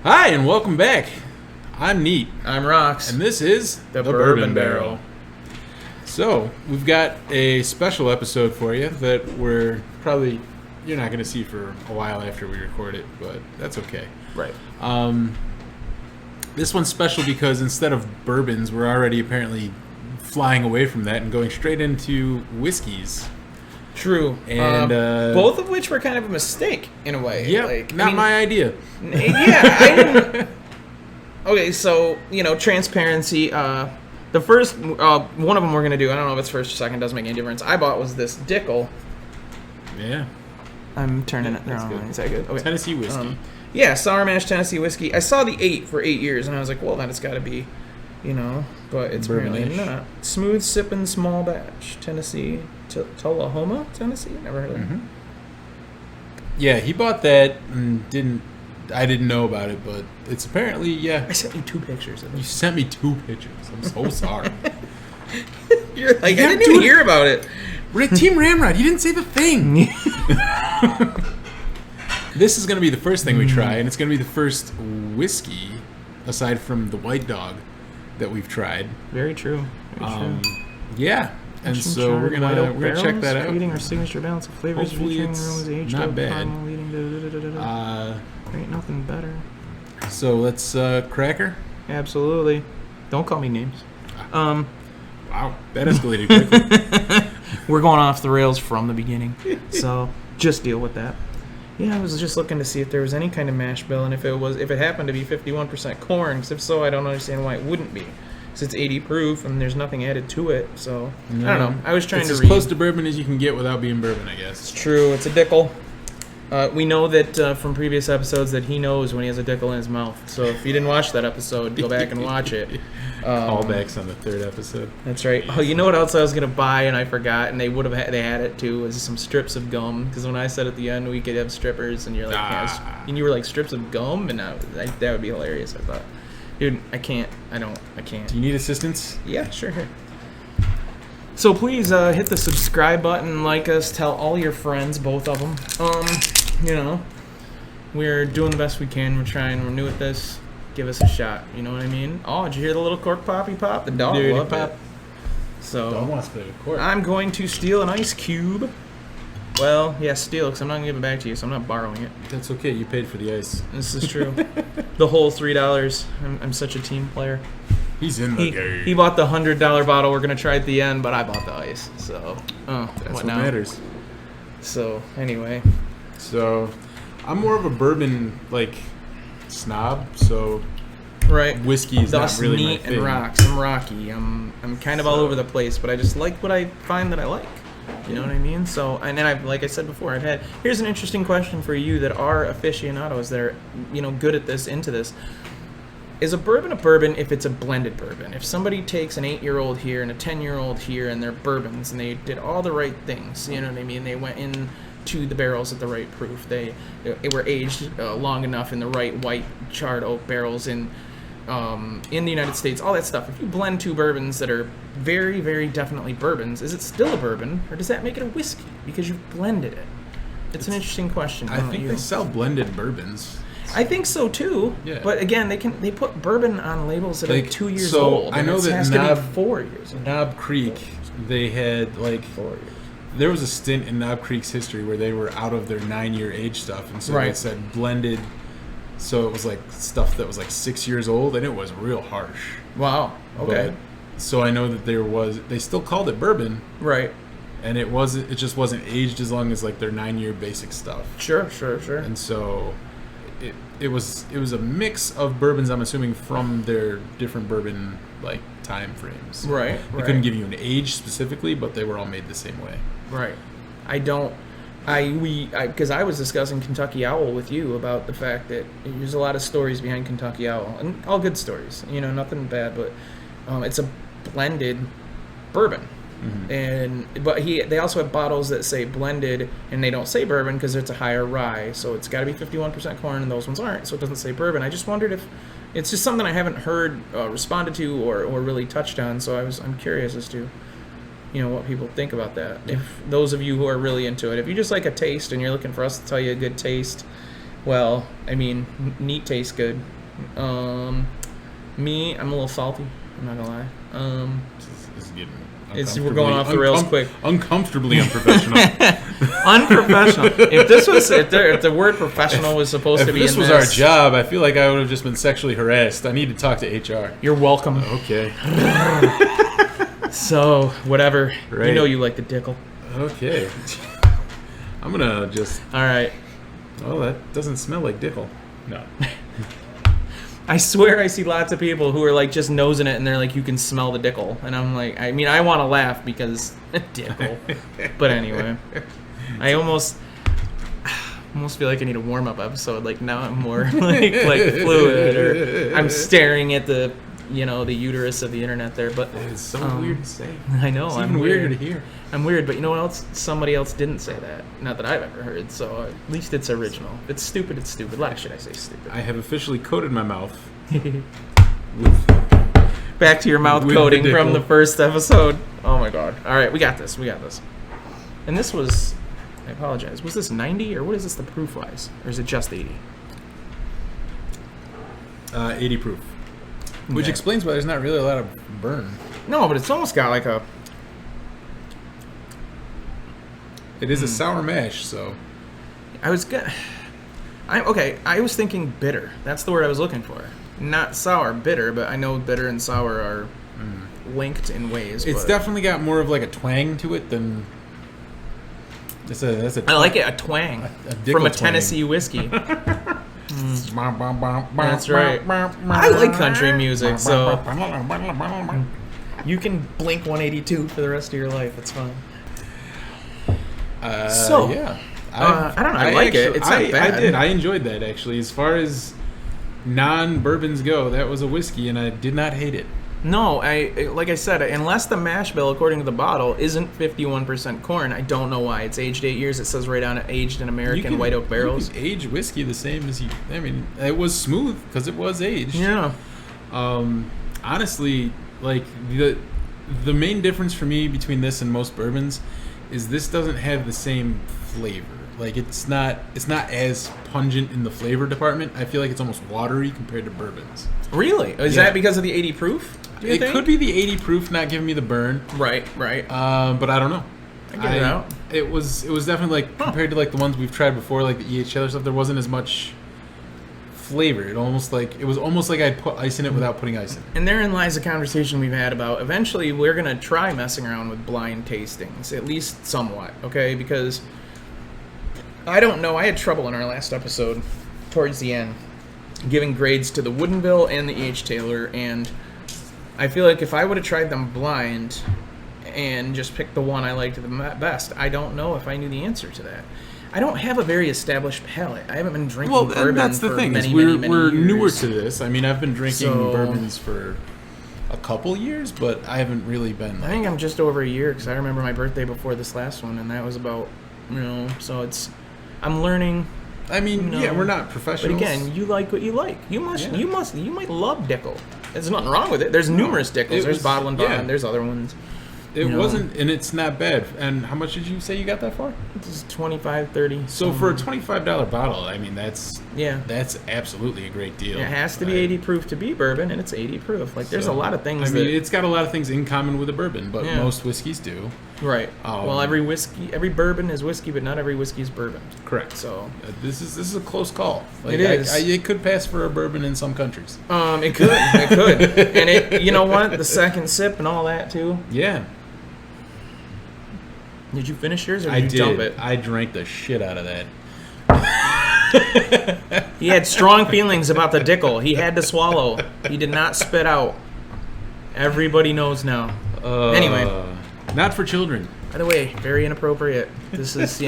Hi, and welcome back. I'm Neat. I'm Rox. And this is the Bourbon Barrel. So, we've got a special episode for you that you're not going to see for a while after we record it, but that's okay. Right. This one's special because instead of bourbons, we're already apparently flying away from that and going straight into whiskeys. True. And both of which were kind of a mistake in a way. Yeah, my idea. Yeah, I didn't. Okay, so transparency. The first one of them we're gonna do. I don't know if it's first or second. Doesn't make any difference. I bought was this Dickle. Yeah. I'm turning it. That's good. Is that good? Okay. Tennessee whiskey. Yeah, sour mash Tennessee whiskey. I saw the 8 for 8 years, and I was like, well, then it's got to be, but it's apparently not. Smooth sipping small batch Tennessee. Tullahoma, Tennessee? Never heard of it. Mm-hmm. Yeah, he bought that and I didn't know about it, but it's apparently, yeah. I sent you 2 pictures of it. You sent me 2 pictures. I'm so sorry. You're like, I didn't even hear about it. We're at Team Ramrod. You didn't say the thing. This is going to be the first thing we try, and it's going to be the first whiskey, aside from the White Dog, that we've tried. Very true. Very true. Yeah. And so we're gonna check that out. Creating our signature balance of flavors, Hopefully featuring it's aromas aged not up, bad. caramel, leading there ain't nothing better. So let's cracker. Absolutely. Don't call me names. Wow, that escalated quickly. We're going off the rails from the beginning, so just deal with that. Yeah, I was just looking to see if there was any kind of mash bill, and if it happened to be 51% corn. Because if so, I don't understand why it wouldn't be. Because it's 80 proof and there's nothing added to it, so I don't know. I was trying to read. It's as close to bourbon as you can get without being bourbon, I guess. It's true. It's a Dickle. We know that from previous episodes that he knows when he has a Dickle in his mouth. So if you didn't watch that episode, go back and watch it. Callbacks on the 3rd episode. That's right. Oh, you know what else I was gonna buy and I forgot, and they had it too, was some strips of gum. Because when I said at the end we could have strippers, and you're like, and you were like, strips of gum, and that would be hilarious. I thought, dude, I can't. Do you need assistance? Yeah, sure. So please hit the subscribe button, like us, tell all your friends, both of them. We're doing the best we can. We're new at this. Give us a shot. You know what I mean? Oh, did you hear the little cork poppy pop? The dog loved it. So dog wants to play with cork. I'm going to steal an ice cube. Well, yeah, steal, because I'm not going to give it back to you, so I'm not borrowing it. That's okay. You paid for the ice. This is true. The whole $3. I'm such a team player. He's in the game. He bought the $100 bottle we're going to try at the end, but I bought the ice. So, that's what matters. So, anyway. So, I'm more of a bourbon, snob, so right. Whiskey is not really my thing. And rocks. I'm rocky. I'm kind of all over the place, but I just like what I find that I like. You know what I mean? So, and then like I said before, here's an interesting question for you that are aficionados that are, good at this, into this. Is a bourbon if it's a blended bourbon? If somebody takes an 8-year-old here and a 10-year-old here and they're bourbons and they did all the right things, you know what I mean? They went into the barrels at the right proof. They were aged long enough in the right white charred oak barrels in the United States, all that stuff. If you blend 2 bourbons that are very, very definitely bourbons, is it still a bourbon, or does that make it a whiskey because you've blended it? It's an interesting question. I think they sell blended bourbons. I think so too. Yeah. But again, they put bourbon on labels that are 2 years old. I know that has to be 4 years. Knob Creek, they had 4 years. There was a stint in Knob Creek's history where they were out of their 9-year age stuff, and so they said blended. So it was stuff that was 6 years old, and it was real harsh. Wow. Okay. So I know that they still called it bourbon. Right. And it just wasn't aged as long as their 9-year basic stuff. Sure. And so it was a mix of bourbons, I'm assuming, from their different bourbon time frames. Right. They couldn't give you an age specifically, but they were all made the same way. Right. Because I was discussing Kentucky Owl with you about the fact that there's a lot of stories behind Kentucky Owl, and all good stories, nothing bad, but it's a blended bourbon. Mm-hmm. But they also have bottles that say blended, and they don't say bourbon because it's a higher rye, so it's got to be 51% corn, and those ones aren't, so it doesn't say bourbon. I just wondered if it's just something I haven't heard responded to or really touched on, so I'm curious as to what people think about that. If those of you who are really into it, if you just like a taste and you're looking for us to tell you a good taste, Well, I mean, neat tastes good. Me, I'm a little salty. I'm not gonna lie. This is getting we're going off the rails quick. Uncomfortably unprofessional. Unprofessional. If the word professional was supposed to be this was our job, I feel like I would have just been sexually harassed. I need to talk to HR. You're welcome. Okay. So, whatever. Right. You know you like the Dickle. Okay. I'm gonna just... All right. Oh, that doesn't smell like Dickle. No. I swear I see lots of people who are like just nosing it and they're like, you can smell the Dickle. And I'm like, I mean, I want to laugh because Dickle. But anyway, I almost feel like I need a warm-up episode. Like now I'm more like fluid, or I'm staring at the uterus of the internet there. But it's so weird to say. I know. It's I'm even weirder weird. to hear. I'm weird, but you know what else? Somebody else didn't say that. Not that I've ever heard, so at least it's original. If it's stupid, it's stupid. Why should I say stupid? I have officially coated my mouth Back to your mouth with coating the from Dickle. the first episode. Oh my god. Alright, we got this. And this was... I apologize. Was this 90, or what is this the proof-wise? Or is it just 80? 80 proof. Which Okay. explains why there's not really a lot of burn. No, but it's almost got like a... It is a sour mash, so... I was thinking bitter. That's the word I was looking for. Not sour, bitter, but I know bitter and sour are linked in ways. It's definitely got more of like a twang to it than... That's a I like it, a twang. Dickle From a twang. Tennessee whiskey. That's That's right. I like country music, so you can blink 182 for the rest of your life. It's fine. Yeah. I don't know. I like it. It's not bad. I did. I enjoyed that, actually. As far as non-bourbons go, that was a whiskey, and I did not hate it. No, like I said, unless the mash bill, according to the bottle, isn't 51% corn, I don't know why. It's aged 8 years. It says right on it, aged in American white oak barrels. You can age whiskey the same as you... I mean, it was smooth because it was aged. Yeah. Honestly, like, the main difference for me between this and most bourbons is this doesn't have the same flavor. Like, it's not as pungent in the flavor department. I feel like it's almost watery compared to bourbons. Really? Is that because of the 80 proof? It could be the 80 proof not giving me the burn. Right. But I don't know. I get it out. It was definitely like compared to like the ones we've tried before, like the EHL stuff. There wasn't as much flavor. It was almost like I'd put ice in it without putting ice in it. And therein lies a conversation we've had about eventually we're gonna try messing around with blind tastings, at least somewhat, okay? Because I don't know. I had trouble in our last episode, towards the end, giving grades to the Woodinville and the E.H. Taylor, and I feel like if I would have tried them blind and just picked the one I liked the best, I don't know if I knew the answer to that. I don't have a very established palate. I haven't been drinking bourbon that's the for thing. many We're years. newer to this. I mean, I've been drinking So- bourbons for a couple years, but I haven't really been. I think I'm just over a year because I remember my birthday before this last one, and that was about, so I'm learning. I mean, we're not But professionals. again, you like what you like. You might love Dickle. There's nothing wrong with it. There's numerous Dickles. There's Bottle and Bond. yeah. There's other ones. It wasn't, and it's not bad. And how much did you say you got that for? It's 25, 30. So for a $25 bottle, I mean, that's absolutely a great deal. It has to be 80 proof to be bourbon, and it's 80 proof. Like, there's a lot of things. I mean, it's got a lot of things in common with a bourbon, but Yeah. most whiskeys do. Right. Well, every bourbon is whiskey, but not every whiskey is bourbon. Correct. So this is a close call. Like, It is. It could pass for a bourbon in some countries. it could, and it. You know what? The second sip and all that too. Yeah. Did you finish yours or did you dump it? I drank the shit out of that. He had strong feelings about the Dickle. He had to swallow. He did not spit out. Everybody knows now. Anyway. Not for children. By the way, very inappropriate. This is,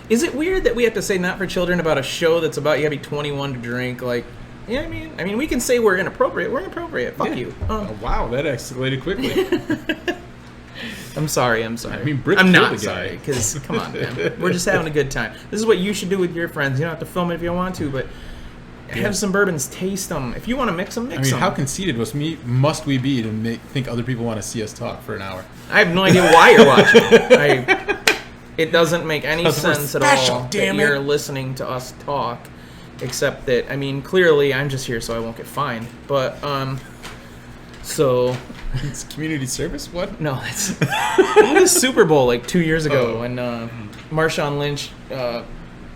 Is it weird that we have to say not for children about a show that's about you gotta be 21 to drink? Like, I mean, we can say we're inappropriate. We're inappropriate. Fuck you. Wow, that escalated quickly. I'm sorry. I mean, Britt I'm killed not the guy. sorry, because, come on, man. We're just having a good time. This is what you should do with your friends. You don't have to film it if you don't want to, but have some bourbons, taste them. If you want to mix them, mix them. how conceited must we be to think other people want to see us talk for an hour? I have no idea why you're watching. It doesn't make any sense at all damn that it. you're listening to us talk except that, I mean, clearly I'm just here so I won't get fined. But, so... It's community service? What? No, it's the Super Bowl like 2 years ago when Marshawn Lynch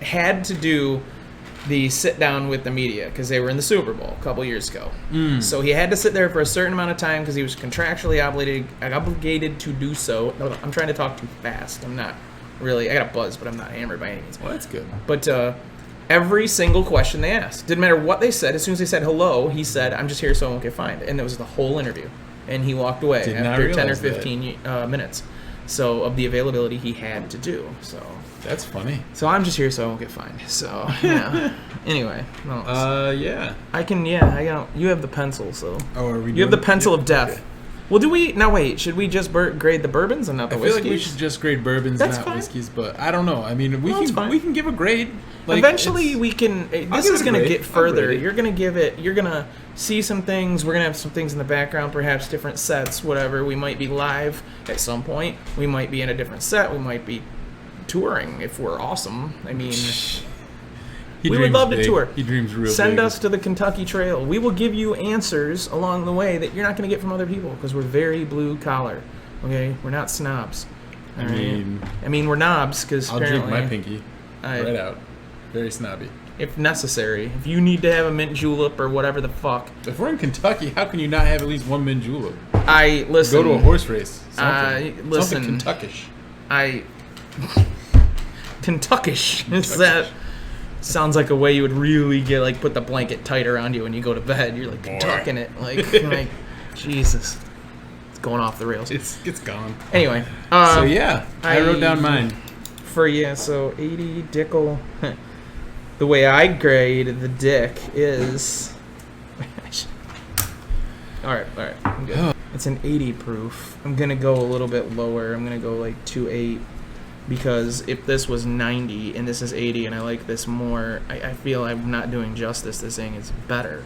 had to do the sit down with the media because they were in the Super Bowl a couple years ago. So he had to sit there for a certain amount of time because he was contractually obligated to do so. No, I'm trying to talk too fast. I'm not really. I got a buzz, but I'm not hammered by any means. Well, that's good. But every single question they asked, didn't matter what they said. As soon as they said hello, he said, "I'm just here so I won't get fined," and that was the whole interview. And he walked away after 10 or 15 minutes. So of the availability he had to do. So that's funny. So I'm just here so I won't get fined. So yeah. Anyway, yeah. I can. Yeah, I got. You have the pencil, so. Oh, are we? You have the pencil of death. Okay. Well, do we? Now wait. Should we just grade the bourbons and not the whiskeys? I feel like we should just grade bourbons, and not whiskeys. But I don't know. I mean, we can give a grade. Like, eventually, we can. This is going to get further. You're going to give it. You're going to see some things. We're going to have some things in the background, perhaps different sets, whatever. We might be live at some point. We might be in a different set. We might be touring if we're awesome. I mean, we would love to tour. He dreams real big. Send us to the Kentucky Trail. We will give you answers along the way that you're not going to get from other people because we're very blue collar. Okay, we're not snobs. I mean, we're knobs because I'll drink my pinky right out. Very snobby. If necessary. If you need to have a mint julep or whatever the fuck. If we're in Kentucky, how can you not have at least one mint julep? Listen. Go to a horse race. Listen. Something Kentuckish. Kentuckish. That sounds like a way you would really get, put the blanket tight around you when you go to bed. You're, Kentucking it. Like, Jesus. It's going off the rails. It's gone. Anyway. So, yeah. I wrote down mine. So 80 Dickle. The way I grade the Dick is... Alright, I'm good. It's an 80 proof. I'm going to go a little bit lower. I'm going to go 2.8 because if this was 90 and this is 80 and I like this more, I feel I'm not doing justice to saying it's better.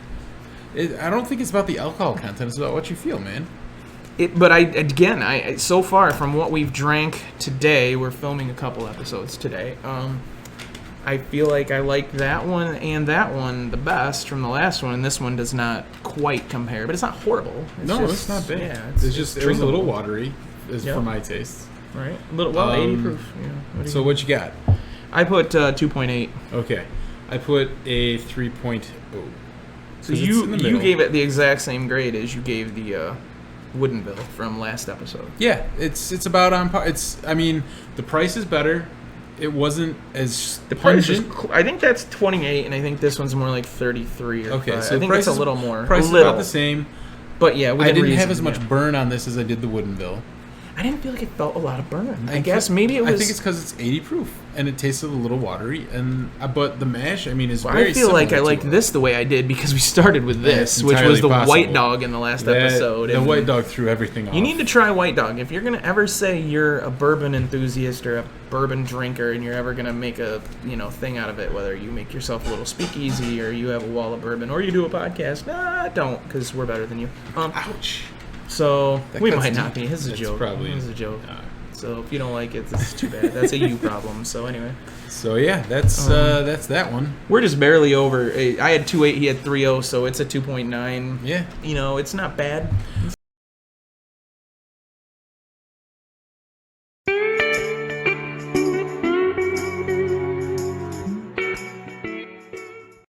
I don't think it's about the alcohol content. It's about what you feel, man. But so far from what we've drank today, we're filming a couple episodes today. I feel like I like that one and that one the best from the last one, and this one does not quite compare, but it's not horrible. It's not bad. Yeah, it's just it was a little watery, for my taste. Right, 80 proof. Yeah. What you got? I put 2.8. Okay, I put a 3.0. So you gave it the exact same grade as you gave the Woodenville from last episode. Yeah, it's about on par. The price is better. It wasn't as pungent. I think that's 28, and I think this one's more like 33 or okay, 5. so I think it's a little more. Price is about the same. But yeah, I didn't have as much burn on this as I did the Woodenville. I didn't feel like it felt a lot of burn. I guess maybe it was... I think it's because it's 80 proof, and it tasted a little watery. But the mash, is very similar. I feel like I liked this the way I did because we started with this, which was the White Dog in the last episode. The White Dog threw everything off. You need to try White Dog. If you're going to ever say you're a bourbon enthusiast or a bourbon drinker and you're ever going to make a thing out of it, whether you make yourself a little speakeasy or you have a wall of bourbon or you do a podcast, don't, because we're better than you. Ouch. So we might not be. This is a joke. Probably. This is a joke. So if you don't like it, this is too bad. That's a you problem. So anyway. So yeah, that's that one. We're just barely over. I had 2.8. He had 3.0. So it's a 2.9. Yeah. It's not bad.